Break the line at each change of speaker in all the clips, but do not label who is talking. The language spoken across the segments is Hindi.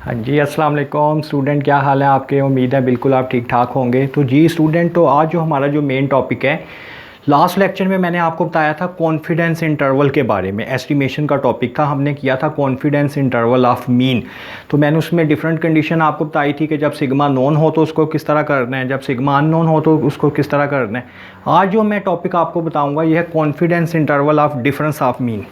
हाँ जी, अस्सलाम वालेकुम स्टूडेंट, क्या हाल है आपके। उम्मीद है बिल्कुल आप ठीक ठाक होंगे। तो जी स्टूडेंट, तो आज जो हमारा जो मेन टॉपिक है, लास्ट लेक्चर में मैंने आपको बताया था कॉन्फिडेंस इंटरवल के बारे में। एस्टिमेशन का टॉपिक था, हमने किया था कॉन्फिडेंस इंटरवल ऑफ मीन। तो मैंने उसमें डिफरेंट कंडीशन आपको बताई थी कि जब सिग्मा नोन हो तो उसको किस तरह करना है, जब सिग्मा अननोन हो तो उसको किस तरह करना है। आज जो मैं टॉपिक आपको बताऊँगा यह है confidence interval of difference of mean.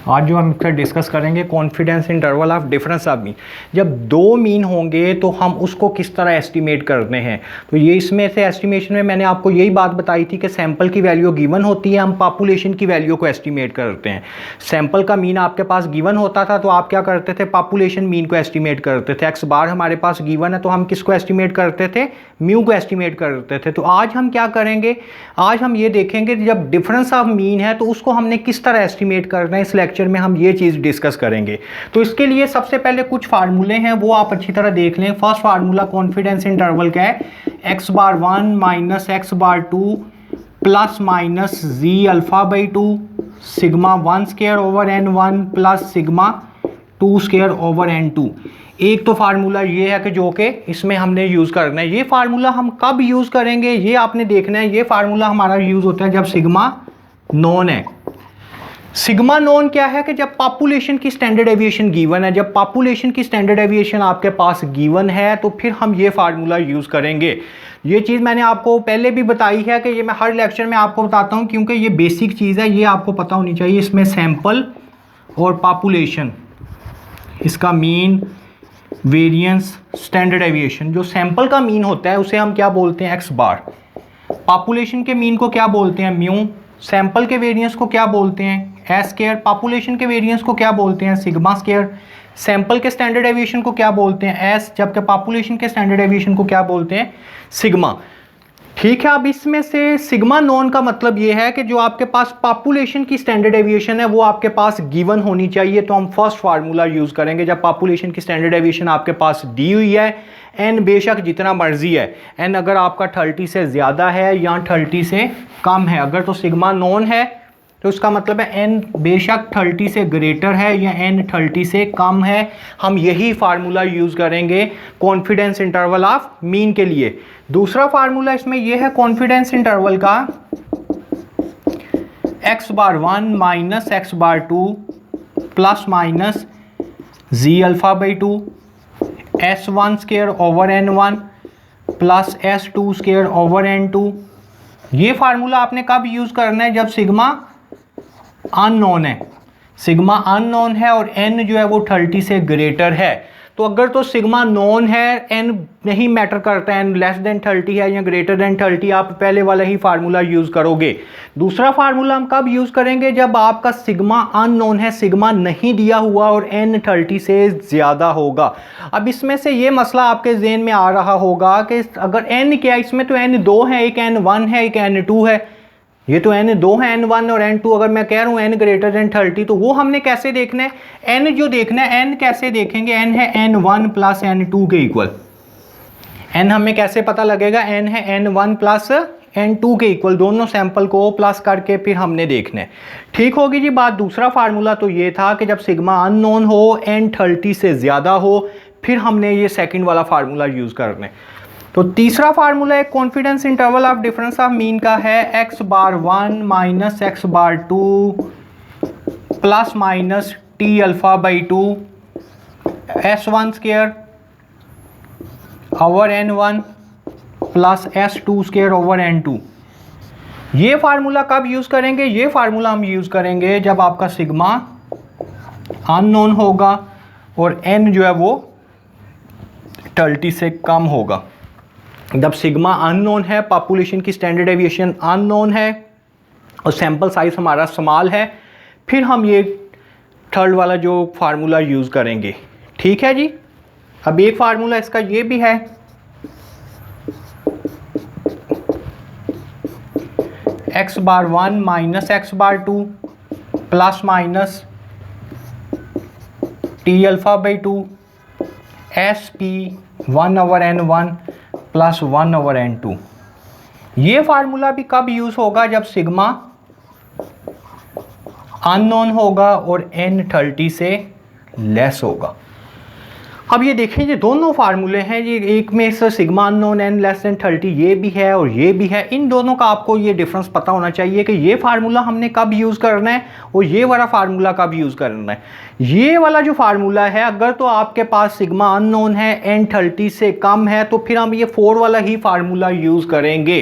आज जो हम इसका डिस्कस करेंगे confidence interval of difference of mean. जब दो मीन होंगे तो हम उसको किस तरह एस्टिमेट करते हैं। तो ये इसमें से एस्टिमेशन में मैंने आपको यही बात बताई थी कि सैंपल की वैल्यू गिवन होती है, हम पॉपुलेशन की वैल्यू को एस्टिमेट करते हैं। सैंपल का मीन आपके पास गिवन होता था तो आप क्या करते थे, पॉपुलेशन मीन को एस्टिमेट करते थे। एक्स बार हमारे पास गिवन है तो हम किसको एस्टिमेट करते थे, म्यू को एस्टिमेट करते थे। तो आज हम क्या करेंगे, आज हम ये देखेंगे जब डिफरेंस ऑफ मीन है तो उसको हमने किस तरह एस्टिमेट करना है। इस लेक्चर में हम ये चीज डिस्कस करेंगे। तो इसके लिए सबसे पहले कुछ फार्मूले हैं वो आप अच्छी तरह देख लें। फर्स्ट फार्मूला कॉन्फिडेंस इंटरवल का है x bar 1 minus x bar 2 plus minus z alpha by 2 sigma 1 square over n1 plus sigma 2 square over n2। एक तो फार्मूला ये है कि जो कि इसमें हमने यूज करना है। ये फार्मूला हम कब यूज करेंगे ये आपने देखना है। ये फार्मूला हमारा यूज होता है जब सिग्मा नॉन है। सिग्मा नॉन क्या है कि जब पॉपुलेशन की स्टैंडर्ड एविएशन गिवन है। जब पॉपुलेशन की स्टैंडर्ड एविएशन आपके पास गिवन है तो फिर हम ये फार्मूला यूज करेंगे। ये चीज़ मैंने आपको पहले भी बताई है कि ये मैं हर लेक्चर में आपको बताता हूँ क्योंकि ये बेसिक चीज़ है, ये आपको पता होनी चाहिए। इसमें सैंपल और पॉपुलेशन, इसका मीन, वेरिएंस, स्टैंडर्ड एविएशन। जो सैंपल का मीन होता है उसे हम क्या बोलते हैं, एक्स बार। पॉपुलेशन के मीन को क्या बोलते हैं, म्यू। सैंपल के वेरिएंस को क्या बोलते हैं, एस स्क्वायर। पॉपुलेशन के वेरिएंस को क्या बोलते हैं, सिग्मा स्क्वायर। सैंपल के स्टैंडर्ड एविएशन को क्या बोलते हैं, एस, जबकि पॉपुलेशन के स्टैंडर्ड एविएशन को क्या बोलते हैं, सिग्मा। ठीक है। अब इसमें से सिग्मा नॉन का मतलब ये है कि जो आपके पास पॉपुलेशन की स्टैंडर्ड एविएशन है वो आपके पास गिवन होनी चाहिए। तो हम फर्स्ट फार्मूला यूज करेंगे जब पॉपुलेशन की स्टैंडर्ड एविएशन आपके पास दी हुई है। एन बेशक जितना मर्जी है, एन अगर आपका 30 से ज़्यादा है या 30 से कम है, अगर तो सिग्मा नॉन है तो उसका मतलब है एन बेशक 30 से ग्रेटर है या एन 30 से कम है। हम यही फार्मूला यूज़ करेंगे कॉन्फिडेंस इंटरवल ऑफ मीन के लिए। दूसरा फार्मूला इसमें यह है कॉन्फिडेंस इंटरवल का x bar 1 minus x bar 2 plus minus z alpha by 2 S1 square over n1 plus S2 square over n2। ये फार्मूला आपने कब यूज करना है, जब सिग्मा अननोन है। सिग्मा अननोन है और n जो है वो 30 से ग्रेटर है। तो अगर तो सिग्मा नोन है, n नहीं मैटर करता है, n लेस देन 30 है या ग्रेटर देन 30, आप पहले वाला ही फार्मूला यूज करोगे। दूसरा फार्मूला हम कब यूज करेंगे, जब आपका सिग्मा अननोन है, सिग्मा नहीं दिया हुआ और n 30 से ज़्यादा होगा। अब इसमें से ये मसला आपके ज़हन में आ रहा होगा कि अगर n क्या है, इसमें तो n 2 है, एक n1 है, एक n2 है। ये तो n 2 है, n1 और n2। अगर मैं कह रहा हूँ n ग्रेटर देन 30 तो वो हमने कैसे देखना है, n जो देखना है, n कैसे देखेंगे, n है n1 प्लस n2 के इक्वल। n हमें कैसे पता लगेगा, n है n1 प्लस n2 के इक्वल। दोनों सैंपल को प्लस करके फिर हमने देखना है। ठीक होगी जी बात। दूसरा फार्मूला तो ये था कि जब सिग्मा अननोन हो, n 30 से ज़्यादा हो, फिर हमने ये सेकंड वाला फार्मूला यूज़ करना है। तो तीसरा फार्मूला एक confidence interval of difference of mean का है x bar 1 minus x bar 2 plus minus T alpha by 2 S1 square over n1 plus S2 square over n2। ये फार्मूला कब यूज करेंगे, ये फार्मूला हम यूज करेंगे जब आपका सिग्मा अननोन होगा और n जो है वो 30 से कम होगा। जब सिग्मा अननोन है, पॉपुलेशन की स्टैंडर्ड एविएशन अननोन है और सैंपल साइज हमारा स्मॉल है, फिर हम ये थर्ड वाला जो फार्मूला यूज़ करेंगे। ठीक है जी। अब एक फार्मूला इसका ये भी है x bar 1 minus x bar 2 plus minus T alpha by 2 SP 1 over n1 plus 1/n2। ये फार्मूला भी कब यूज़ होगा? जब सिग्मा अननोन होगा और n 30 से लेस होगा। अब ये देखें, ये दोनों फार्मूले हैं, ये एक में से sigma unknown n less than 30 ये भी है और ये भी है। इन दोनों का आपको ये डिफरेंस पता होना चाहिए कि ये फार्मूला हमने कब यूज़ करना है और ये वाला फार्मूला कब यूज़ करना है। ये वाला जो फार्मूला है, अगर तो आपके पास सिग्मा अननोन है, n 30 से कम है, तो फिर हम ये 4 वाला ही फार्मूला यूज़ करेंगे।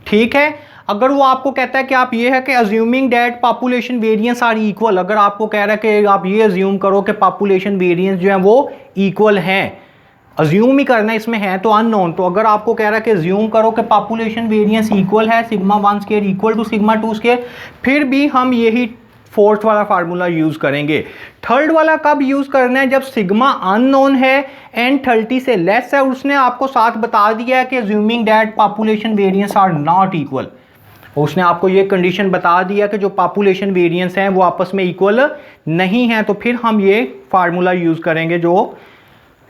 ठीक है। अगर वो आपको कहता है कि आप ये है कि assuming that population variance are equal, अगर आपको कह रहा है कि आप ये अज्यूम करो कि पॉपुलेशन वेरिएंस जो है वो इक्वल हैं, अज्यूम ही करना है, इसमें है तो अननोन। तो अगर आपको कह रहा है कि अज्यूम करो कि पॉपुलेशन वेरिएंस इक्वल है, sigma 1 square equal to sigma 2 square, फिर भी हम यही फोर्थ वाला फार्मूला यूज़ करेंगे। थर्ड वाला कब यूज़ करना है? जब सिग्मा अननोन है, n 30 से लेस है, उसने आपको साथ बता दिया है कि assuming that population variance are not equal, उसने आपको ये कंडीशन बता दिया कि जो पॉपुलेशन वेरिएंस हैं वो आपस में इक्वल नहीं है, तो फिर हम ये फार्मूला यूज़ करेंगे जो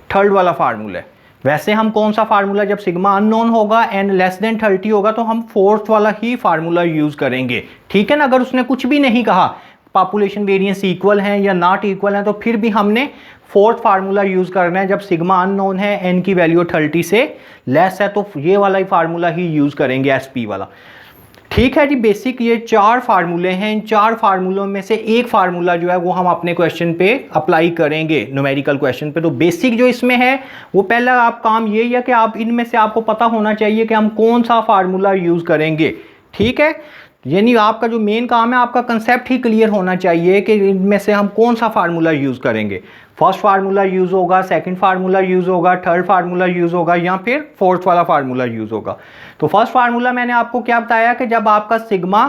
थर्ड वाला फार्मूला है। वैसे हम कौन सा फार्मूला, जब सिग्मा अननोन होगा, n लेस देन 30 होगा, तो हम फोर्थ वाला ही फार्मूला यूज़ करेंगे। ठीक है ना। अगर उसने कुछ भी नहीं कहा पॉपुलेशन वेरिएंस इक्वल हैं या नॉट इक्वल हैं, तो फिर भी हमने फोर्थ फार्मूला यूज़ करना है। जब सिग्मा अननोन है, n की वैल्यू 30 से लेस है, तो ये वाला ही फार्मूला ही यूज़ करेंगे, SP वाला। ठीक है जी। बेसिक ये 4 फार्मूले हैं। इन 4 फार्मूलों में से एक फार्मूला जो है वो हम अपने क्वेश्चन पे अप्लाई करेंगे, न्यूमेरिकल क्वेश्चन पे। तो बेसिक जो इसमें है वो पहला आप काम यही है कि आप इनमें से आपको पता होना चाहिए कि हम कौन सा फार्मूला यूज़ करेंगे। ठीक है। यानी आपका जो मेन काम है, आपका कंसेप्ट ही क्लियर होना चाहिए कि इनमें से हम कौन सा फार्मूला यूज़ करेंगे। फर्स्ट फार्मूला यूज़ होगा, सेकंड फार्मूला यूज़ होगा, थर्ड फार्मूला यूज़ होगा, या फिर फोर्थ वाला फार्मूला यूज़ होगा। तो फर्स्ट फार्मूला मैंने आपको क्या बताया कि जब आपका सिग्मा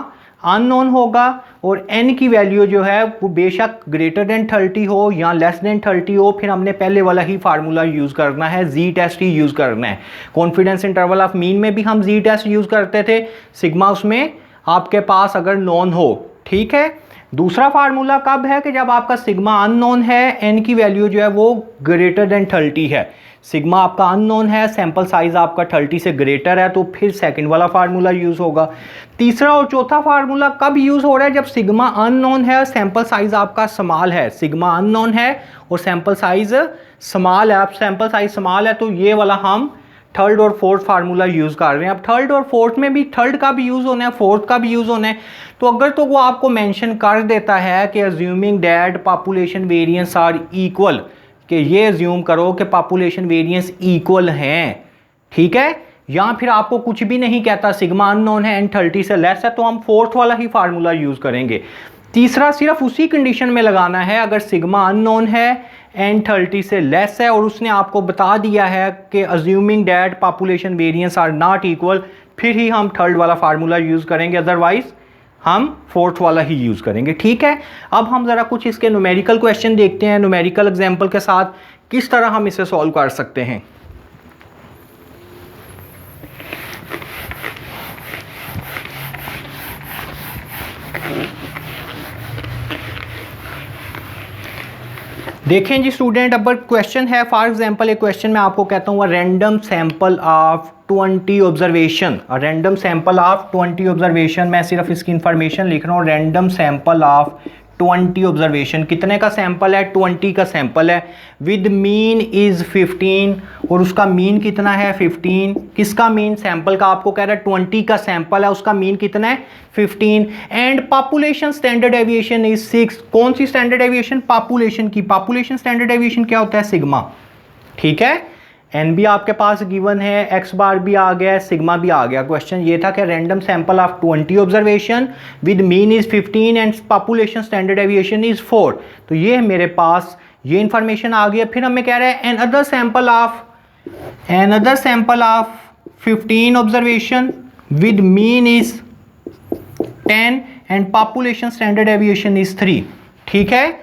अननोन होगा और n की वैल्यू जो है वो बेशक ग्रेटर देन 30 हो या लेस देन 30 हो, फिर हमने पहले वाला ही फार्मूला यूज़ करना है, जी टेस्ट ही यूज़ करना है। कॉन्फिडेंस इंटरवल ऑफ मीन में भी हम जी टेस्ट यूज़ करते थे, सिग्मा उसमें आपके पास अगर नॉन हो। ठीक है। दूसरा फार्मूला कब है? कि जब आपका सिग्मा अननोन है, n की वैल्यू जो है वो ग्रेटर देन 30 है। सिग्मा आपका अननोन है, सैंपल साइज आपका 30 से ग्रेटर है, तो फिर सेकंड वाला फार्मूला यूज़ होगा। तीसरा और चौथा फार्मूला कब यूज़ हो रहा है? जब सिग्मा अननोन है, सैंपल साइज आपका स्मॉल है। सिग्मा अननोन है और सैंपल साइज स्मॉल है। अब सैंपल साइज स्मॉल है, तो ये वाला हम थर्ड और फोर्थ फार्मूला यूज़ कर रहे हैं। अब थर्ड और फोर्थ में भी थर्ड का भी यूज़ होना है, फोर्थ का भी यूज़ होना है। तो अगर तो वो आपको मेंशन कर देता है कि assuming that population variance are equal, कि ये अज्यूम करो कि पॉपुलेशन वेरिएंस इक्वल हैं, ठीक है, या फिर आपको कुछ भी नहीं कहता, सिग्मा अननोन है, n 30 से लेस है, तो हम फोर्थ वाला ही फार्मूला यूज़ करेंगे। तीसरा सिर्फ उसी कंडीशन में लगाना है अगर सिग्मा अननोन है, n 30 से लेस है और उसने आपको बता दिया है कि assuming that population variance are not equal, फिर ही हम थर्ड वाला फार्मूला यूज़ करेंगे, अदरवाइज हम फोर्थ वाला ही यूज़ करेंगे। ठीक है। अब हम ज़रा कुछ इसके न्यूमेरिकल क्वेश्चन देखते हैं, न्यूमेरिकल एग्जाम्पल के साथ किस तरह हम इसे सॉल्व कर सकते हैं। देखें जी स्टूडेंट, अब क्वेश्चन है, फॉर एग्जांपल एक क्वेश्चन मैं आपको कहता हूँ random sample of 20 observation, random sample of 20 observation, मैं सिर्फ इसकी इंफॉर्मेशन लिख रहा हूँ। रैंडम सैंपल ऑफ 20 ऑब्जर्वेशन, कितने का सैंपल है? 20 का सैंपल है, विद मीन इज़ 15, और उसका मीन कितना है? 15। किसका मीन? सैंपल का। आपको कह रहा है 20 का सैंपल है, उसका मीन कितना है? 15। And population standard deviation is 6। कौन सी स्टैंडर्ड डेविएशन? पॉपुलेशन की। पॉपुलेशन स्टैंडर्ड डेविएशन क्या होता है? सिग्मा। ठीक है। एन भी आपके पास गिवन है, एक्स बार भी आ गया, सिग्मा भी आ गया। क्वेश्चन ये था कि random sample of 20 observation with mean is 15 and population standard deviation is 4। तो ये मेरे पास ये इंफॉर्मेशन आ गया। फिर हमें कह रहा है another sample of 15 observation with mean is 10 and population standard deviation is 3। ठीक है।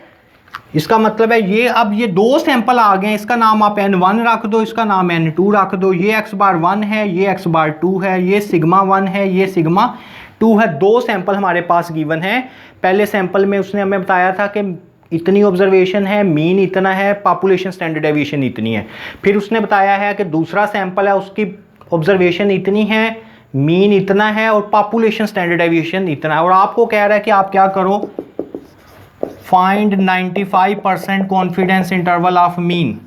इसका मतलब है ये, अब ये दो सैंपल आ गए, इसका नाम आप n1 रख दो, इसका नाम n2 रख दो। ये x बार 1 है, ये x बार 2 है, ये सिग्मा 1 है, ये सिग्मा 2 है। दो सैंपल हमारे पास गिवन है। पहले सैंपल में उसने हमें बताया था कि इतनी ऑब्जर्वेशन है, मीन इतना है, पॉपुलेशन स्टैंडर्ड डेविएशन इतनी है। फिर उसने बताया है कि दूसरा सैंपल है, उसकी ऑब्जर्वेशन इतनी है, मीन इतना है और पॉपुलेशन स्टैंडर्ड डेविएशन इतना है, और आपको कह रहा है कि आप क्या करो, find 95% confidence interval of mean.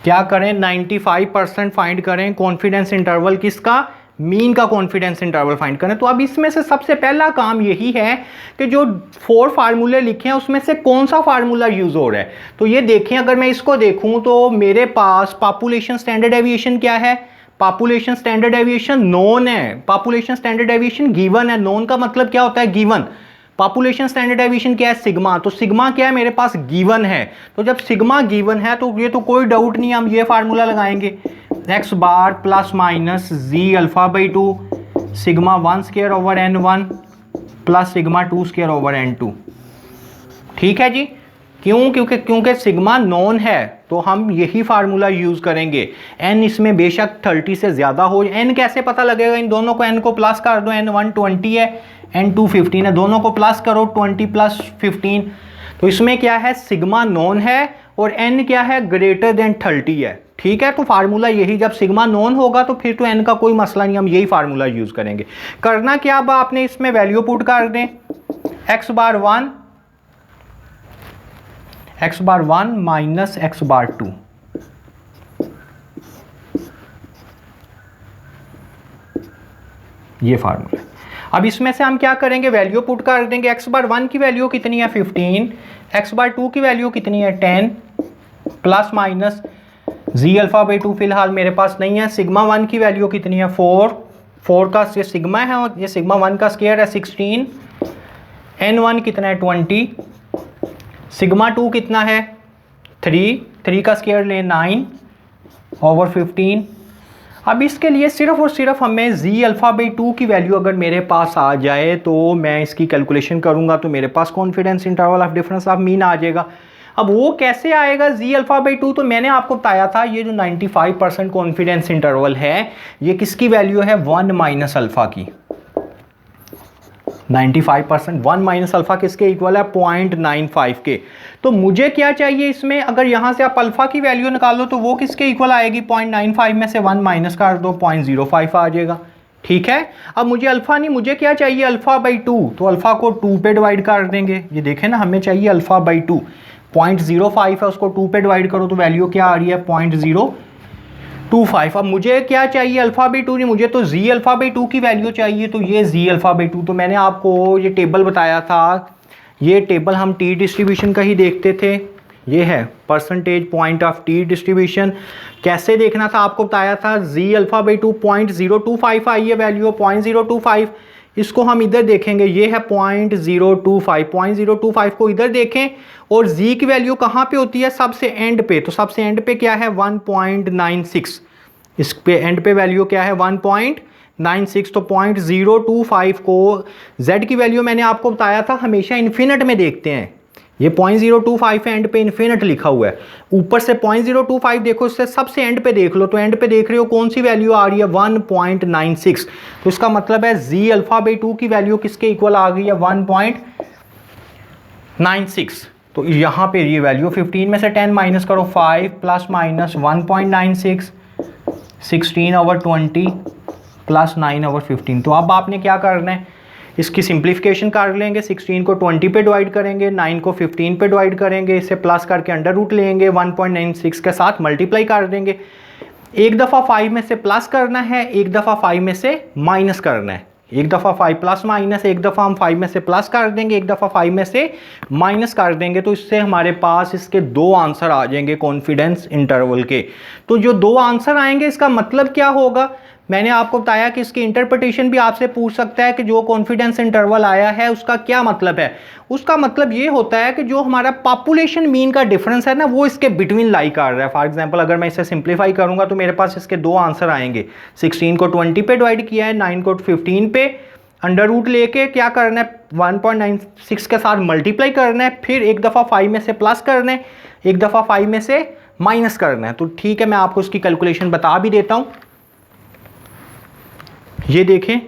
क्या करें, 95% फाइंड करें कॉन्फिडेंस इंटरवल किसका, मीन का कॉन्फिडेंस इंटरवल फाइंड करें। तो अब इसमें से सबसे पहला काम यही है कि जो 4 फार्मूले लिखे हैं उसमें से कौन सा फार्मूला यूज हो रहा है। तो ये देखें, अगर मैं इसको देखूं तो मेरे पास पॉपुलेशन स्टैंडर्ड डेविएशन क्या है, पॉपुलेशन स्टैंडर्ड डेविएशन नोन है, पॉपुलेशन स्टैंडर्ड डेविएशन गिवन है। नोन का मतलब क्या होता है, गिवन। पॉपुलेशन स्टैंडर्ड डेविएशन क्या है, सिग्मा। तो सिग्मा क्या है, मेरे पास गिवन है। तो जब सिग्मा गिवन है तो ये तो कोई डाउट नहीं, हम ये फार्मूला लगाएंगे, x bar plus minus z alpha by 2 sigma 1 square over n1 plus sigma 2 square over n2। ठीक है जी, क्यों, क्योंकि सिग्मा नॉन है तो हम यही फार्मूला यूज करेंगे। n इसमें बेशक 30 से ज्यादा हो, n कैसे पता लगेगा, इन दोनों को n को प्लस कर दो, n1 20 है, n2 15 है, दोनों को प्लस करो 20 प्लस 15। तो इसमें क्या है, सिग्मा नॉन है और n क्या है, ग्रेटर देन 30 है। ठीक है, तो फार्मूला यही, जब सिग्मा नॉन होगा तो फिर तो n का कोई मसला नहीं, हम यही फार्मूला यूज करेंगे। करना क्या, अब आपने इसमें वैल्यू पुट कर दें, x बार 1 माइनस x बार 2, ये फार्मूला। अब इसमें से हम क्या करेंगे, वैल्यू पुट कर देंगे। x बार 1 की वैल्यू कितनी है 15, x बार 2 की वैल्यू कितनी है 10, plus minus z alpha by 2 फिलहाल मेरे पास नहीं है। सिग्मा 1 की वैल्यू कितनी है 4 का ये सिग्मा है और ये सिग्मा 1 का स्क्वायर है 16, n1 कितना है 20, सिग्मा 2 कितना है 3 का स्क्वायर ले 9 ओवर 15। अब इसके लिए सिर्फ और सिर्फ हमें जी अल्फा बाई 2 की वैल्यू अगर मेरे पास आ जाए तो मैं इसकी कैलकुलेशन करूंगा तो मेरे पास confidence interval of difference of mean आ जाएगा। अब वो कैसे आएगा, जी अल्फा बाई 2, तो मैंने आपको बताया था ये जो 95% कॉन्फिडेंस इंटरवल है ये किसकी वैल्यू है, 1 माइनस अल्फा की। 95% 1 माइनस अल्फा किसके इक्वल है, 0.95 के। तो मुझे क्या चाहिए इसमें, अगर यहाँ से आप अल्फा की वैल्यू निकालो तो वो किसके इक्वल आएगी, 0.95 में से 1 माइनस कर दो 0.05 आ जाएगा। ठीक है, अब मुझे अल्फा नहीं, मुझे क्या चाहिए अल्फा बाई 2, तो अल्फा को 2 पे डिवाइड कर देंगे। ये देखें ना, हमें चाहिए अल्फा बाई 2, 0.05 है उसको 2 पे डिवाइड करो तो वैल्यू क्या आ रही है 0.025। अब मुझे क्या चाहिए अल्फा बाई 2 नहीं, मुझे तो जी अल्फा बाई 2 की वैल्यू चाहिए। तो ये जी अल्फा बाई 2, तो मैंने आपको ये टेबल बताया था, ये टेबल हम टी डिस्ट्रीब्यूशन का ही देखते थे। ये है percentage point of T distribution. कैसे देखना था आपको बताया था, जी अल्फा बाई 2 0.025 आई है वैल्यू 0.025, इसको हम इधर देखेंगे, ये है 0.025 को इधर देखें और जी की वैल्यू कहाँ पे होती है, सबसे एंड पे। तो सबसे एंड पे क्या है 1.96, इस पे एंड पे वैल्यू क्या है 1.96। तो 0.025 को z की वैल्यू मैंने आपको बताया था हमेशा इन्फिनिट में देखते हैं, ये 0.025 एंड पे इन्फिनिट लिखा हुआ है, ऊपर से 0.025 देखो, इससे सबसे एंड पे देख लो, तो एंड पे देख रहे हो कौन सी वैल्यू आ रही है 1.96। तो इसका मतलब है जी अल्फा बाई 2 की वैल्यू किसके इक्वल आ गई है 1.96। तो यहाँ पे ये वैल्यू 15 में से 10 माइनस करो 5 plus minus 1.96, 16 over 20 plus 9 over 15। तो अब आपने क्या करना है, इसकी सिंप्लीफिकेशन कर लेंगे, 16 को 20 पे डिवाइड करेंगे, 9 को 15 पे डिवाइड करेंगे, इसे प्लस करके अंडर रूट लेंगे, 1.96 के साथ मल्टीप्लाई कर देंगे। एक दफ़ा 5 में से प्लस करना है, एक दफ़ा 5 में से माइनस करना है, एक दफ़ा 5 प्लस माइनस, एक दफ़ा हम 5 में से प्लस कर देंगे, एक दफ़ा 5 में से माइनस कर देंगे। तो इससे हमारे पास इसके 2 आंसर आ जाएंगे कॉन्फिडेंस इंटरवल के। तो जो 2 आंसर आएंगे इसका मतलब क्या होगा, मैंने आपको बताया कि इसकी इंटरप्रिटेशन भी आपसे पूछ सकता है कि जो कॉन्फिडेंस इंटरवल आया है उसका क्या मतलब है। उसका मतलब ये होता है कि जो हमारा पॉपुलेशन मीन का डिफरेंस है ना वो इसके बिटवीन लाई कर रहा है। फॉर एग्जांपल अगर मैं इसे सिंप्लीफाई करूंगा तो मेरे पास इसके 2 आंसर आएंगे, 16 को 20 पे डिवाइड किया है, 9 को 15 पे, अंडर रूट लेके क्या करना है 1.96 के साथ मल्टीप्लाई करना है, फिर एक दफ़ा 5 में से प्लस करना है, एक दफ़ा 5 में से माइनस करना है। तो ठीक है, मैं आपको इसकी कैलकुलेशन बता भी देता हूँ। ये देखें,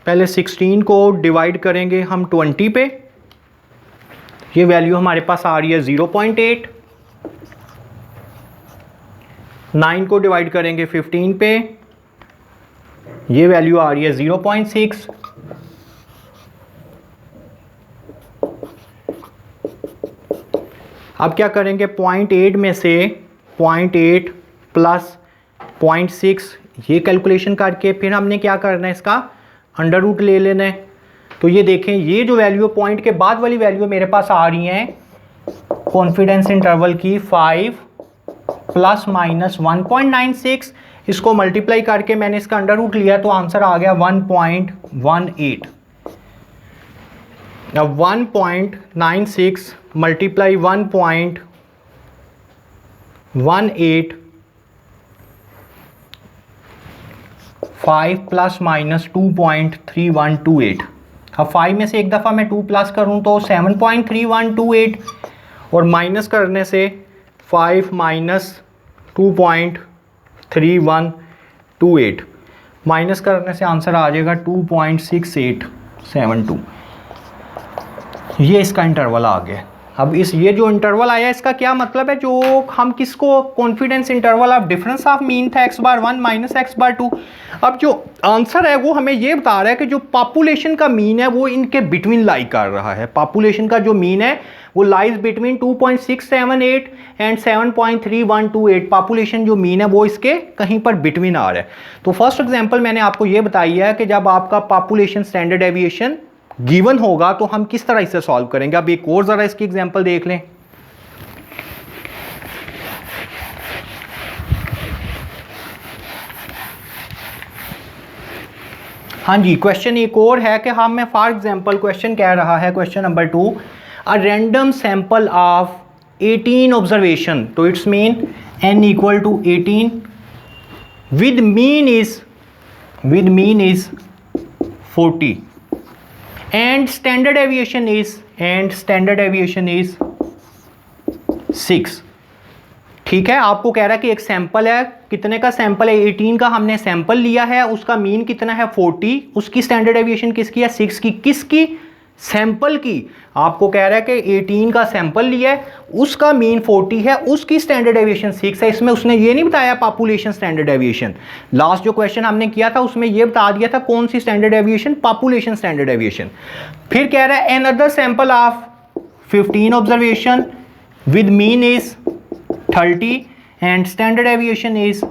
पहले 16 को डिवाइड करेंगे हम 20 पे, ये वैल्यू हमारे पास आ रही है 0.8, 9 को डिवाइड करेंगे 15 पे, ये वैल्यू आ रही है 0.6। अब क्या करेंगे, 0.8 में से 0.8 प्लस 0.6 ये कैलकुलेशन करके फिर हमने क्या करना है, इसका अंडर रूट ले लेना है। तो ये देखें, ये जो वैल्यू पॉइंट के बाद वाली वैल्यू मेरे पास आ रही हैं कॉन्फिडेंस इंटरवल की 5 प्लस माइनस 1.96, इसको मल्टीप्लाई करके मैंने इसका अंडर रूट लिया तो आंसर आ गया 1.18। अब 1.96 मल्टीप्लाई 1.18, 5 प्लस माइनस 2.3128। अब 5 में से एक दफ़ा मैं 2 प्लस करूं तो 7.3128 और माइनस करने से 5 माइनस 2.3128 माइनस करने से आंसर आ जाएगा 2.6872। ये इसका इंटरवल आ गया। अब ये जो इंटरवल आया इसका क्या मतलब है, जो हम किसको confidence interval of difference of mean था x⁴1 माइनस x⁴2। अब जो आंसर है वो हमें ये बता रहा है कि जो पॉपुलेशन का मीन है वो इनके बिटवीन लाई कर रहा है। पॉपुलेशन का जो मीन है वो लाइज बिटवीन 2.678 एंड 7.3128। पॉपुलेशन जो मीन है वो इसके कहीं पर बिटवीन आ रहा है। तो फर्स्ट एग्जांपल मैंने आपको ये बताई है कि जब आपका पॉपुलेशन स्टैंडर्ड डेविएशन गिवन होगा तो हम किस तरह इसे सॉल्व करेंगे। अब एक और ज़रा इसकी एग्जांपल देख लें। हाँ जी, क्वेश्चन एक और है कि हम, मैं फॉर एग्जांपल क्वेश्चन कह रहा है, question number 2, a random sample of 18 observation, तो it's mean n equal to 18 with mean is 40 and standard deviation is 6। ठीक है, आपको कह रहा है कि एक सैंपल है, कितने का सैंपल है, 18 का हमने सैंपल लिया है, उसका मीन कितना है 40, उसकी स्टैंडर्ड डेविएशन किसकी है 6 की, किसकी, सैंपल की। आपको कह रहा है कि 18 का सैंपल लिया है, उसका मीन 40 है, उसकी स्टैंडर्ड डेविएशन 6 है। इसमें उसने ये नहीं बताया पॉपुलेशन स्टैंडर्ड डेविएशन। लास्ट जो क्वेश्चन हमने किया था उसमें ये बता दिया था कौन सी standard deviation, population standard deviation. फिर कह रहा है another sample of 15 observation with mean is 30 and standard deviation is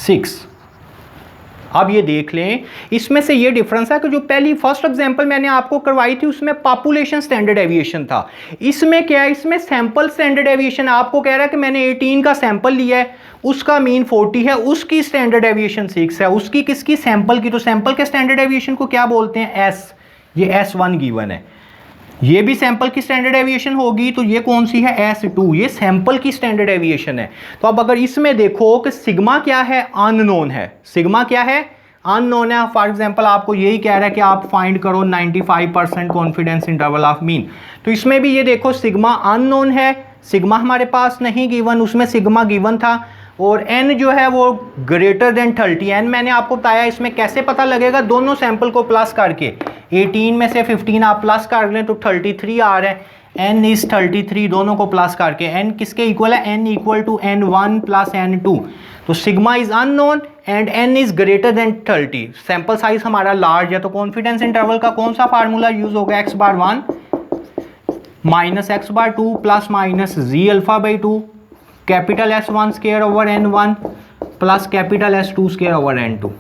6। अब ये देख लें, इसमें से ये डिफरेंस है कि जो पहली फर्स्ट एग्जांपल मैंने आपको करवाई थी उसमें पॉपुलेशन स्टैंडर्ड डेविएशन था। इसमें क्या है, इसमें सैंपल स्टैंडर्ड डेविएशन। आपको कह रहा है कि मैंने 18 का सैंपल लिया है, उसका मीन 40 है, उसकी स्टैंडर्ड डेविएशन 6 है, उसकी किसकी, सैंपल की। तो सैंपल के स्टैंडर्ड डेविएशन को क्या बोलते हैं, S। ये S1 गिवन है, ये भी सैंपल की स्टैंडर्ड डेविएशन होगी, तो ये कौन सी है, S2, ये सैंपल की स्टैंडर्ड डेविएशन है। तो अब अगर इसमें देखो कि सिग्मा क्या है, अननोन है, सिग्मा क्या है, अननोन है। फॉर एग्जांपल आपको यही कह रहा है कि आप फाइंड करो 95% कॉन्फिडेंस इंटरवल ऑफ मीन, तो इसमें भी ये देखो सिग्मा अननोन है, सिग्मा हमारे पास नहीं गिवन, उसमें सिग्मा गिवन था, और n जो है वो ग्रेटर देन 30। n मैंने आपको बताया, इसमें कैसे पता लगेगा, दोनों सैंपल को प्लस करके 18 में से 15 आप प्लस कर लें तो 33 आ रहा है, n इज 33, दोनों को प्लस करके n किसके इक्वल है, n equal to n1 plus n2। तो sigma is unknown and n is greater than 30, sample size हमारा लार्ज है। तो कॉन्फिडेंस इंटरवल का कौन सा फार्मूला यूज होगा, x⁴1 minus x⁴2 plus minus z⁴2 capital S1 square over n1 plus capital S2 square over n2।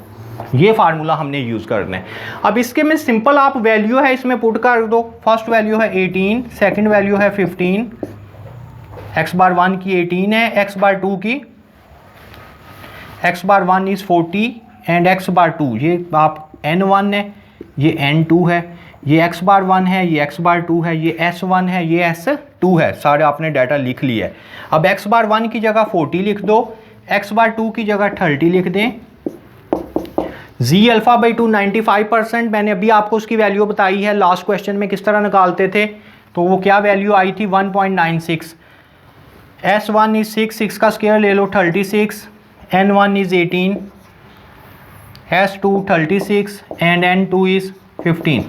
ये फार्मूला हमने यूज करना है। अब इसके में सिंपल आप वैल्यू है इसमें पुट कर दो। फर्स्ट वैल्यू है 18, सेकंड वैल्यू है 15, x⁴1 की 18 है, x⁴2 की, x⁴1 इज 40 एंड x⁴2 ये आप n1 है, ये n2 है, ये x⁴1 है, ये x⁴2 है, ये S1 है, ये S2 है। सारे आपने डाटा लिख लिया है। अब x⁴1 की जगह 40 लिख दो, x⁴2 की जगह 30 लिख दें। z⁴2 95%, मैंने अभी आपको उसकी वैल्यू बताई है, लास्ट क्वेश्चन में किस तरह निकालते थे, तो वो क्या वैल्यू आई थी 1.96। S1 इज 6, 6 का स्क्वायर ले लो 36, n1 is 18, S2 36 and n2 is 15।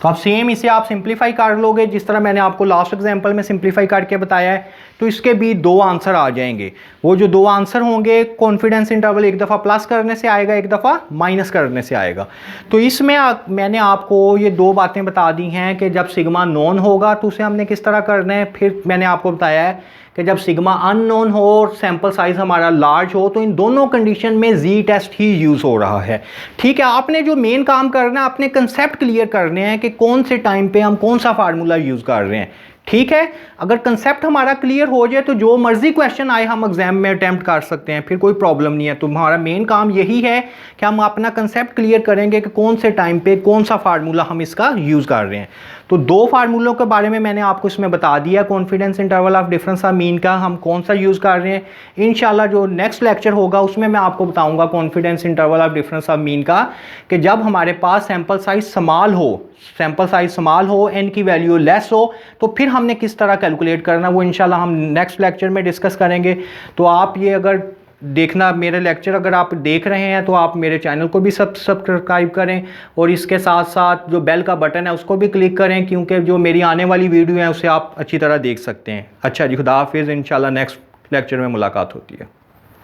तो आप सेम इसे आप सिंप्लीफाई कर लोगे जिस तरह मैंने आपको लास्ट एग्जांपल में सिंप्लीफाई करके बताया है, तो इसके भी दो आंसर आ जाएंगे। वो जो दो आंसर होंगे कॉन्फिडेंस इंटरवल एक दफ़ा प्लस करने से आएगा, एक दफ़ा माइनस करने से आएगा। तो इसमें मैंने आपको ये दो बातें बता दी हैं कि जब सिग्मा नॉन होगा तो उसे हमने किस तरह करना है। फिर मैंने आपको बताया है कि जब सिग्मा अननोन हो और सैंपल साइज हमारा लार्ज हो, तो इन दोनों कंडीशन में जी टेस्ट ही यूज़ हो रहा है। ठीक है, आपने जो मेन काम करना है अपने कंसेप्ट क्लियर करने हैं कि कौन से टाइम पे हम कौन सा फार्मूला यूज़ कर रहे हैं। ठीक है, अगर कंसेप्ट हमारा क्लियर हो जाए तो जो मर्जी क्वेश्चन आए हम एग्जाम में अटेम्प्ट कर सकते हैं, फिर कोई प्रॉब्लम नहीं है। तो हमारा मेन काम यही है कि हम अपना कंसेप्ट क्लियर करेंगे कि कौन से टाइम पे कौन सा फार्मूला हम इसका यूज़ कर रहे हैं। तो दो फार्मूलों के बारे में मैंने आपको इसमें बता दिया, confidence interval of difference of mean का हम कौन सा यूज़ कर रहे हैं। इंशाल्लाह जो नेक्स्ट लेक्चर होगा उसमें मैं आपको बताऊंगा confidence interval of difference of mean का, कि जब हमारे पास सैंपल साइज स्मॉल हो, एन की वैल्यू लेस हो, तो फिर हमने किस तरह कैलकुलेट करना, वो इंशाल्लाह हम नेक्स्ट लेक्चर में डिस्कस करेंगे। तो आप ये अगर देखना मेरे लेक्चर अगर आप देख रहे हैं तो आप मेरे चैनल को भी सब्सक्राइब करें और इसके साथ साथ जो बेल का बटन है उसको भी क्लिक करें, क्योंकि जो मेरी आने वाली वीडियो है उसे आप अच्छी तरह देख सकते हैं। अच्छा जी, खुदा हाफिज़। इंशाल्लाह नेक्स्ट लेक्चर में मुलाकात होती है।